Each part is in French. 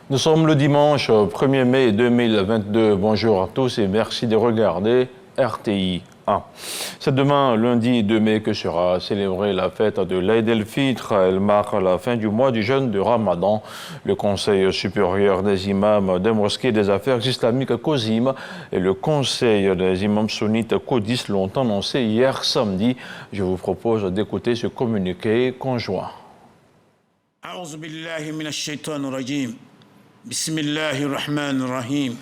Nous sommes le dimanche 1er mai 2022. Bonjour à tous et merci de regarder RTI 1. C'est demain, lundi 2 mai, que sera célébrée la fête de l'Aïd el-Fitr. Elle marque la fin du mois du jeûne de Ramadan. Le Conseil supérieur des imams des mosquées des affaires islamiques COSIM et le Conseil des imams sunnites CODIS l'ont annoncé hier samedi. Je vous propose d'écouter ce communiqué conjoint. بسم الله الرحمن الرحيم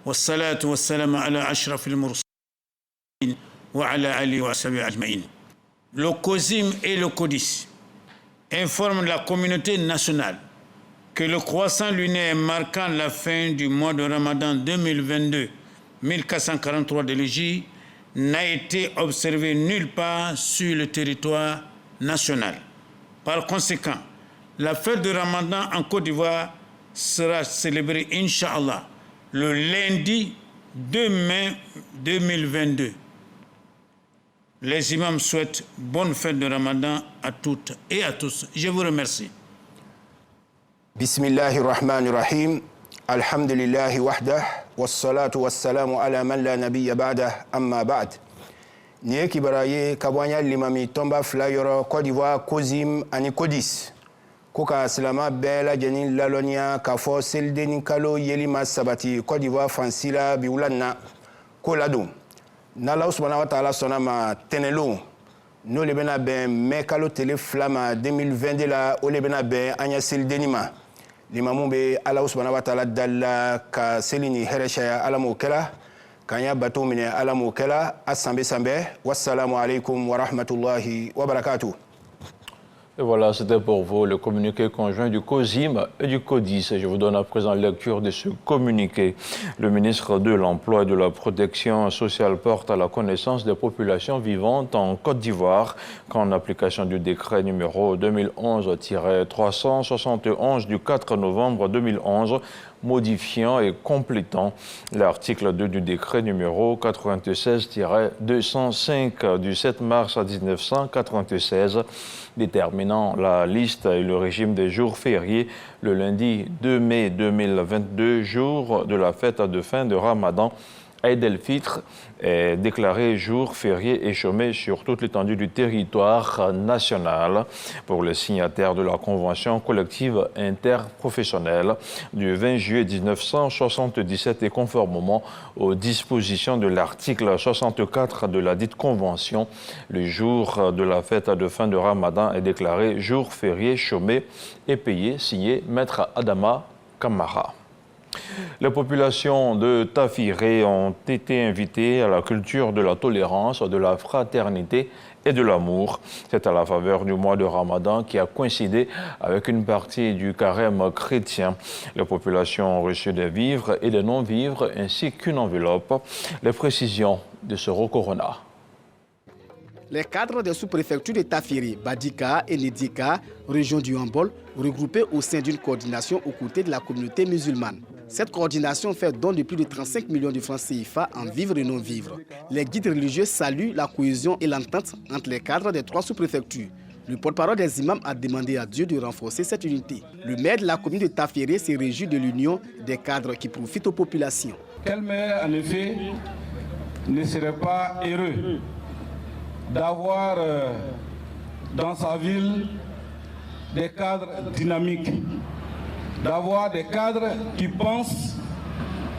والصلاة والسلام على أشرف المرسلين وعلى آله وصحبه أجمعين. Le COSIM et le CODIS informent la communauté nationale que le croissant lunaire marquant la fin du mois de Ramadan 2022, 1443 de l'Hégire, n'a été observé nulle part sur le territoire national. Par conséquent, la fête de Ramadan en Côte d'Ivoire sera célébré, Inch'Allah, le lundi 2 mai 2022. Les imams souhaitent bonne fête de Ramadan à toutes et à tous. Je vous remercie. Bismillahirrahmanirrahim. Alhamdulillahi wahdah. Wassalatu wassalamu ala man la nabiyya ba'dah. Amma ba'd. Niye kibaraye kabwanya limami tomba flayoro Côte d'Ivoire COSIM ani CODIS. Koka silama bɛɛ lajɛlen lalɔniya k'a fɔ selideni kalo yeli ma sabati Côte d'Ivoire fansila bi wula na ko ladon n'Ala subahana wa taala sɔnna ma tɛnɛlon n'o le bɛna bɛn mai kalo tile 2 ma 2022 la o le bɛna bɛn an ɲɛ selideni ma limamu bɛ Ala subahana wa taala dalila ka seli ni hɛrɛ caya Ala m'o kɛla k'an y'a bato minɛ Ala m'o kɛla a sanbɛ sanbɛ wassalamu alaikum wa rahmatullahi wa barakatuh. Et voilà, c'était pour vous le communiqué conjoint du COSIM et du CODIS. Je vous donne à présent lecture de ce communiqué. Le ministre de l'Emploi et de la Protection sociale porte à la connaissance des populations vivantes en Côte d'Ivoire qu'en application du décret numéro 2011-371 du 4 novembre 2011, modifiant et complétant l'article 2 du décret numéro 96-205 du 7 mars 1996, déterminant la liste et le régime des jours fériés le lundi 2 mai 2022, jour de la fête de fin de Ramadan. Aïd el-Fitr est déclaré jour férié et chômé sur toute l'étendue du territoire national pour les signataires de la Convention collective interprofessionnelle du 20 juillet 1977 et conformément aux dispositions de l'article 64 de la dite Convention. Le jour de la fête de fin de Ramadan est déclaré jour férié, chômé et payé, signé Maître Adama Kamara. Les populations de Tafiré ont été invitées à la culture de la tolérance, de la fraternité et de l'amour. C'est à la faveur du mois de Ramadan qui a coïncidé avec une partie du carême chrétien. Les populations ont reçu des vivres et des non-vivres ainsi qu'une enveloppe. Les précisions de Soro Corona. Les cadres des sous-préfectures de Tafiri, Badika et Nedika, région du Hambol, regroupés au sein d'une coordination aux côtés de la communauté musulmane. Cette coordination fait don de plus de 35 millions de francs CFA en vivres et non-vivres. Les guides religieux saluent la cohésion et l'entente entre les cadres des 3 sous-préfectures. Le porte-parole des imams a demandé à Dieu de renforcer cette unité. Le maire de la commune de Tafiri se réjouit de l'union des cadres qui profitent aux populations. Quel maire, en effet, ne serait pas heureux d'avoir dans sa ville des cadres dynamiques, d'avoir des cadres qui pensent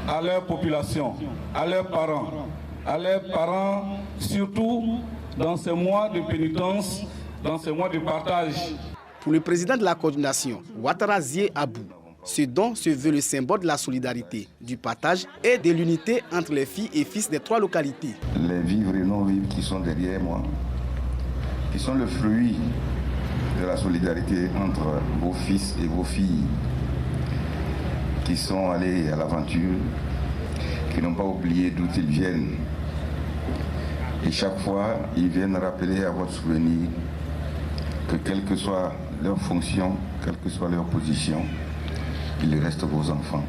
à leur population, à leurs parents surtout dans ces mois de pénitence, dans ces mois de partage. Pour le président de la coordination, Ouattara Zie Abou, ce don se veut le symbole de la solidarité, du partage et de l'unité entre les filles et fils des 3 localités. Les vivres et non-vivres qui sont derrière moi, qui sont le fruit de la solidarité entre vos fils et vos filles, qui sont allés à l'aventure, qui n'ont pas oublié d'où ils viennent. Et chaque fois, ils viennent rappeler à votre souvenir que quelle que soit leur fonction, quelle que soit leur position, ils restent vos enfants.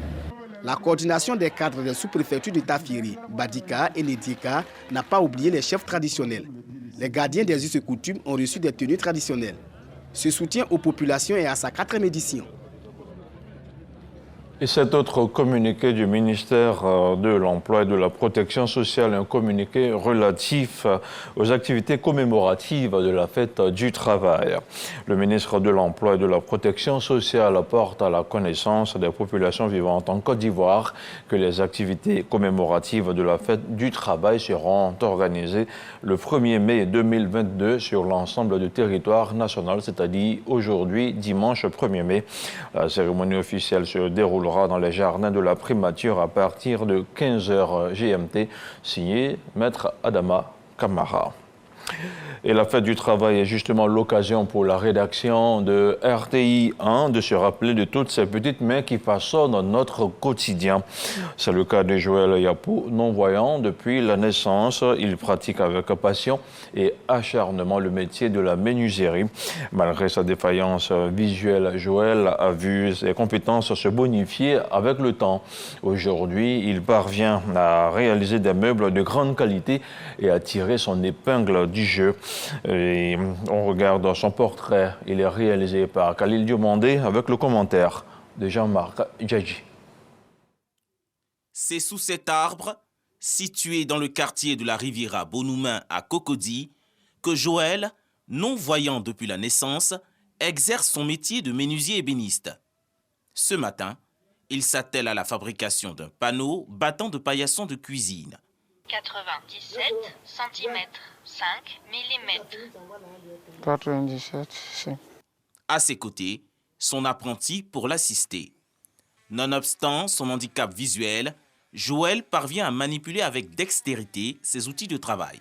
La coordination des cadres des sous-préfectures de Tafiri, Badika et Nedika n'a pas oublié les chefs traditionnels. Les gardiens des us et coutumes ont reçu des tenues traditionnelles. Ce soutien aux populations est à sa 4e édition. Et cet autre communiqué du ministère de l'Emploi et de la Protection sociale, un communiqué relatif aux activités commémoratives de la fête du travail. Le ministre de l'Emploi et de la Protection sociale porte à la connaissance des populations vivantes en Côte d'Ivoire que les activités commémoratives de la fête du travail seront organisées le 1er mai 2022 sur l'ensemble du territoire national, c'est-à-dire aujourd'hui, dimanche 1er mai. La cérémonie officielle se déroule dans les jardins de la primature à partir de 15h GMT, signé Maître Adama Kamara. Et la fête du travail est justement l'occasion pour la rédaction de RTI 1 de se rappeler de toutes ces petites mains qui façonnent notre quotidien. C'est le cas de Joël Yapou, non-voyant depuis la naissance. Il pratique avec passion et acharnement le métier de la menuiserie. Malgré sa défaillance visuelle, Joël a vu ses compétences se bonifier avec le temps. Aujourd'hui, il parvient à réaliser des meubles de grande qualité et à tirer son épingle du jeu. Et on regarde son portrait. Il est réalisé par Khalil Diomandé avec le commentaire de Jean-Marc Djadji. C'est sous cet arbre, situé dans le quartier de la Riviera Bonoumin à Cocody, que Joël, non-voyant depuis la naissance, exerce son métier de menuisier ébéniste. Ce matin, il s'attelle à la fabrication d'un panneau battant de paillasson de cuisine. 97 cm, 5 mm. 97, 5. À ses côtés, son apprenti pour l'assister. Nonobstant son handicap visuel, Joël parvient à manipuler avec dextérité ses outils de travail.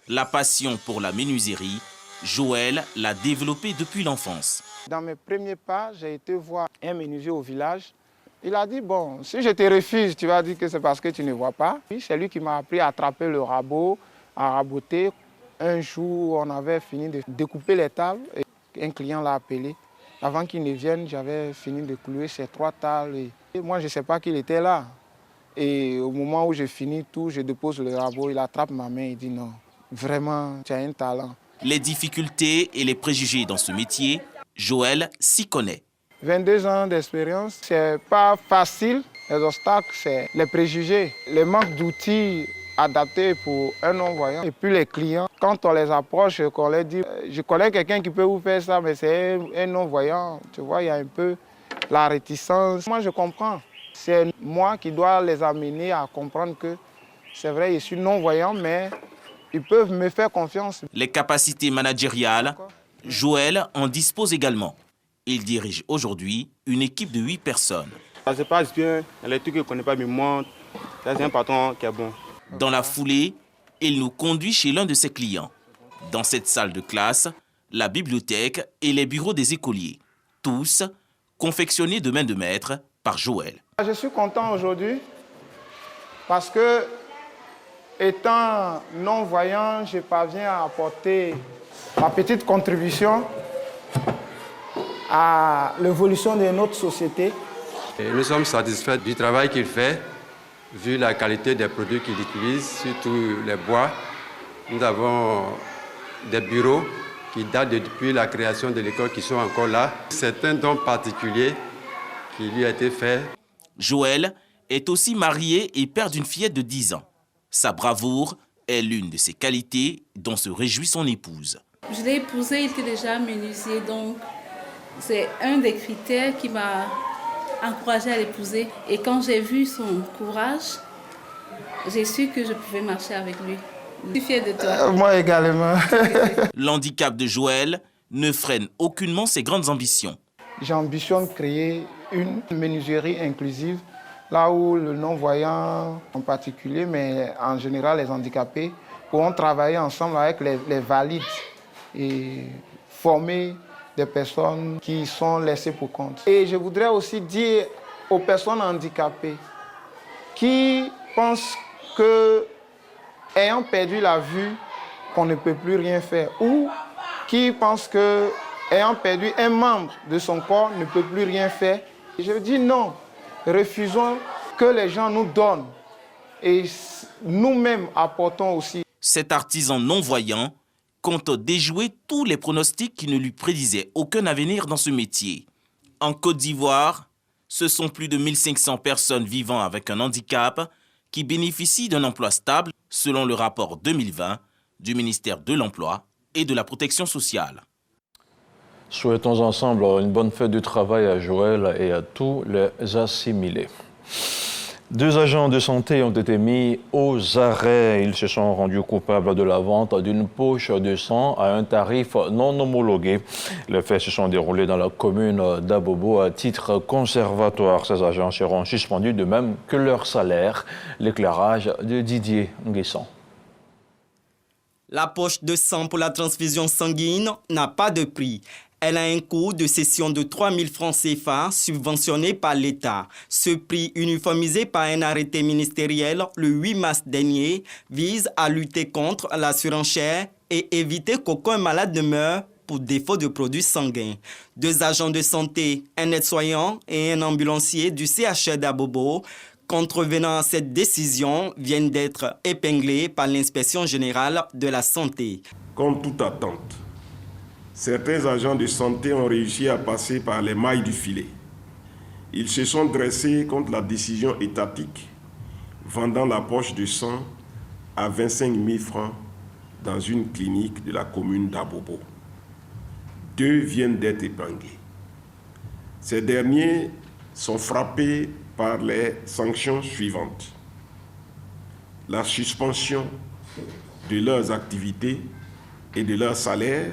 La passion pour la menuiserie, Joël l'a développée depuis l'enfance. Dans mes premiers pas, j'ai été voir un menuisier au village. Il a dit, bon, si je te refuse, tu vas dire que c'est parce que tu ne vois pas. C'est lui qui m'a appris à attraper le rabot, à raboter. Un jour, on avait fini de découper les tables et un client l'a appelé. Avant qu'il ne vienne, j'avais fini de clouer ces 3 tables. Et moi, je ne sais pas qu'il était là. Et au moment où j'ai fini tout, je dépose le rabot, il attrape ma main et dit non, vraiment, tu as un talent. Les difficultés et les préjugés dans ce métier, Joël s'y connaît. 22 ans d'expérience, c'est pas facile. Les obstacles, c'est les préjugés, le manque d'outils adaptés pour un non-voyant. Et puis les clients, quand on les approche, qu'on leur dit, je connais quelqu'un qui peut vous faire ça, mais c'est un non-voyant. Tu vois, il y a un peu la réticence. Moi, je comprends. C'est moi qui dois les amener à comprendre que c'est vrai, je suis non-voyant, mais ils peuvent me faire confiance. Les capacités managériales, Joël en dispose également. Il dirige aujourd'hui une équipe de 8 personnes. Ça se passe bien, les trucs que je ne connais pas, mais moi, c'est un patron qui est bon. Dans la foulée, il nous conduit chez l'un de ses clients. Dans cette salle de classe, la bibliothèque et les bureaux des écoliers. Tous confectionnés de main de maître par Joël. Je suis content aujourd'hui parce que, étant non-voyant, je parviens à apporter ma petite contribution à l'évolution de notre société. Et nous sommes satisfaits du travail qu'il fait, vu la qualité des produits qu'il utilise, surtout les bois. Nous avons des bureaux qui datent depuis la création de l'école qui sont encore là. C'est un don particulier qui lui a été fait. Joël est aussi marié et père d'une fillette de 10 ans. Sa bravoure est l'une de ses qualités dont se réjouit son épouse. Je l'ai épousé, il était déjà menuisier, donc c'est un des critères qui m'a encouragée à l'épouser. Et quand j'ai vu son courage, j'ai su que je pouvais marcher avec lui. Je suis fière de toi. Moi également. L'handicap de Joël ne freine aucunement ses grandes ambitions. J'ambitionne créer une menuiserie inclusive, là où le non-voyant en particulier, mais en général les handicapés, pourront travailler ensemble avec les valides et former des personnes qui sont laissées pour compte. Et je voudrais aussi dire aux personnes handicapées qui pensent que, ayant perdu la vue, qu'on ne peut plus rien faire, ou qui pensent que, ayant perdu un membre de son corps, ne peut plus rien faire. Je dis non, refusons que les gens nous donnent et nous-mêmes apportons aussi. Cet artisan non-voyant compte déjouer tous les pronostics qui ne lui prédisaient aucun avenir dans ce métier. En Côte d'Ivoire, ce sont plus de 1500 personnes vivant avec un handicap qui bénéficient d'un emploi stable selon le rapport 2020 du ministère de l'Emploi et de la Protection sociale. Souhaitons ensemble une bonne fête du travail à Joël et à tous les assimilés. 2 agents de santé ont été mis aux arrêts. Ils se sont rendus coupables de la vente d'une poche de sang à un tarif non homologué. Les faits se sont déroulés dans la commune d'Abobo à titre conservatoire. Ces agents seront suspendus de même que leur salaire. L'éclairage de Didier Nguessan. La poche de sang pour la transfusion sanguine n'a pas de prix. Elle a un coût de cession de 3 000 francs CFA subventionné par l'État. Ce prix uniformisé par un arrêté ministériel le 8 mars dernier vise à lutter contre la surenchère et éviter qu'aucun malade ne meure pour défaut de produits sanguins. 2 agents de santé, un aide-soignant et un ambulancier du CHR d'Abobo, contrevenant à cette décision, viennent d'être épinglés par l'Inspection générale de la santé. Contre toute attente, certains agents de santé ont réussi à passer par les mailles du filet. Ils se sont dressés contre la décision étatique, vendant la poche de sang à 25 000 francs dans une clinique de la commune d'Abobo. 2 viennent d'être épinglés. Ces derniers sont frappés par les sanctions suivantes. La suspension de leurs activités et de leurs salaires,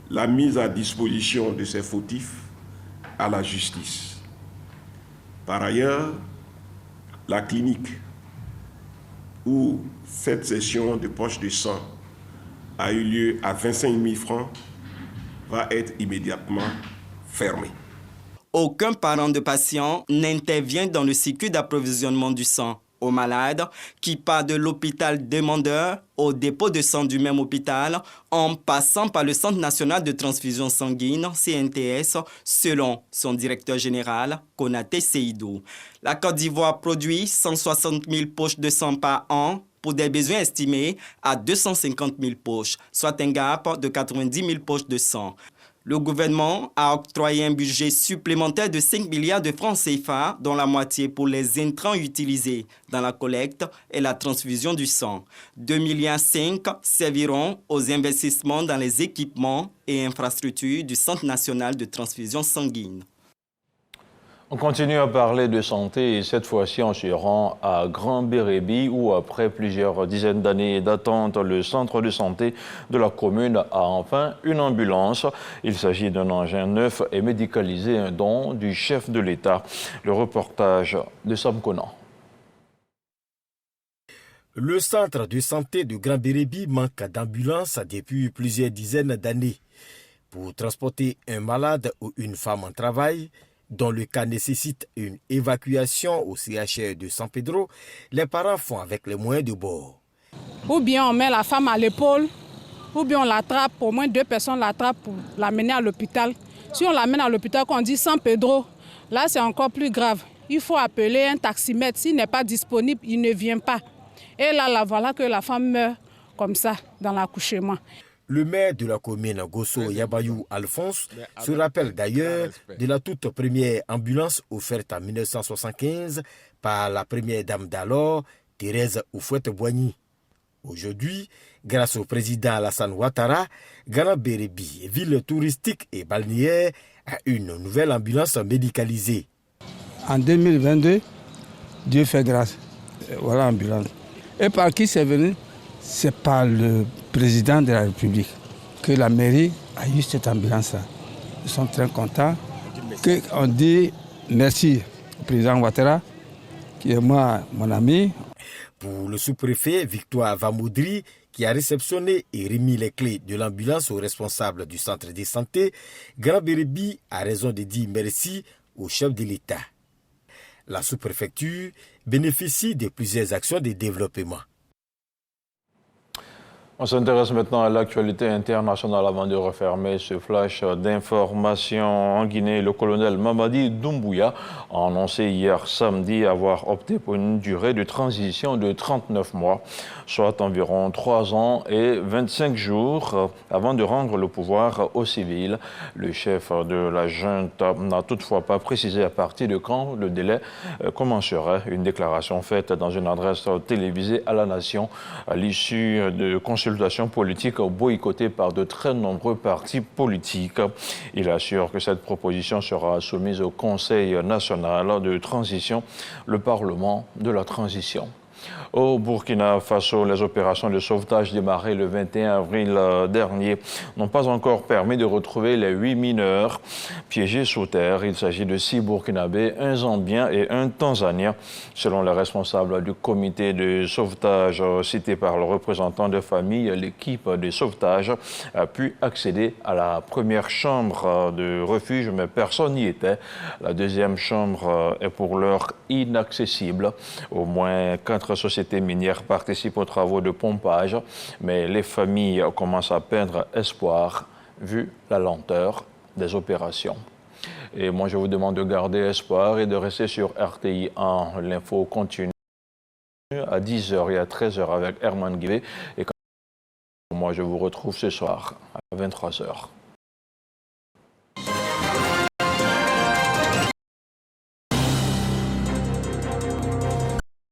la mise à disposition de ces fautifs à la justice. Par ailleurs, la clinique où cette session de poche de sang a eu lieu à 25 000 francs va être immédiatement fermée. Aucun parent de patient n'intervient dans le circuit d'approvisionnement du sang aux malades qui part de l'hôpital demandeur au dépôt de sang du même hôpital en passant par le Centre national de transfusion sanguine, CNTS, selon son directeur général, Konaté Seydou. La Côte d'Ivoire produit 160 000 poches de sang par an pour des besoins estimés à 250 000 poches, soit un gap de 90 000 poches de sang. Le gouvernement a octroyé un budget supplémentaire de 5 milliards de francs CFA, dont la moitié pour les intrants utilisés dans la collecte et la transfusion du sang. 2,5 milliards serviront aux investissements dans les équipements et infrastructures du Centre national de transfusion sanguine. On continue à parler de santé et cette fois-ci on se rend à Grand Bérébi où après plusieurs dizaines d'années d'attente, le centre de santé de la commune a enfin une ambulance. Il s'agit d'un engin neuf et médicalisé, un don du chef de l'État. Le reportage de Sam Conan. Le centre de santé de Grand Bérébi manque d'ambulance depuis plusieurs dizaines d'années. Pour transporter un malade ou une femme en travail, dont le cas nécessite une évacuation au CHR de San Pedro, les parents font avec les moyens de bord. Ou bien on met la femme à l'épaule, ou bien on l'attrape, au moins 2 personnes l'attrapent pour l'amener à l'hôpital. Si on l'amène à l'hôpital, qu'on dit San Pedro, là c'est encore plus grave. Il faut appeler un taximètre. S'il n'est pas disponible, il ne vient pas. Et là, voilà que la femme meurt comme ça dans l'accouchement. Le maire de la commune, Gosso Yabayou Alphonse, se rappelle d'ailleurs de la toute première ambulance offerte en 1975 par la première dame d'alors, Thérèse Oufouette-Boigny. Aujourd'hui, grâce au président Alassane Ouattara, Grand Bérébi, ville touristique et balnéaire, a une nouvelle ambulance médicalisée. En 2022, Dieu fait grâce. Voilà l'ambulance. Et par qui c'est venu? C'est par le président de la République que la mairie a eu cette ambulance-là. Nous sommes très contents. On dit merci au président Ouattara, qui est mon ami. Pour le sous-préfet Victoire Vamoudri, qui a réceptionné et remis les clés de l'ambulance au responsable du centre de santé, Grand Bérébi a raison de dire merci au chef de l'État. La sous-préfecture bénéficie de plusieurs actions de développement. On s'intéresse maintenant à l'actualité internationale avant de refermer ce flash d'informations en Guinée. Le colonel Mamadi Doumbouya a annoncé hier samedi avoir opté pour une durée de transition de 39 mois, soit environ 3 ans et 25 jours avant de rendre le pouvoir aux civils. Le chef de la junte n'a toutefois pas précisé à partir de quand le délai commencerait. Une déclaration faite dans une adresse télévisée à la nation à l'issue de consultations politiques boycottées par de très nombreux partis politiques. Il assure que cette proposition sera soumise au Conseil national de transition, le Parlement de la transition. Au Burkina Faso, les opérations de sauvetage démarrées le 21 avril dernier n'ont pas encore permis de retrouver les 8 mineurs piégés sous terre. Il s'agit de 6 Burkinabés, un Zambien et un Tanzanien. Selon les responsables du comité de sauvetage cité par le représentant de famille, l'équipe de sauvetage a pu accéder à la première chambre de refuge, mais personne n'y était. La deuxième chambre est pour l'heure inaccessible. Au moins 4 sociétés minières participent aux travaux de pompage, mais les familles commencent à perdre espoir vu la lenteur des opérations. Et moi, je vous demande de garder espoir et de rester sur RTI 1. L'info continue à 10h et à 13h avec Herman Guivet. Et moi, je vous retrouve ce soir à 23h.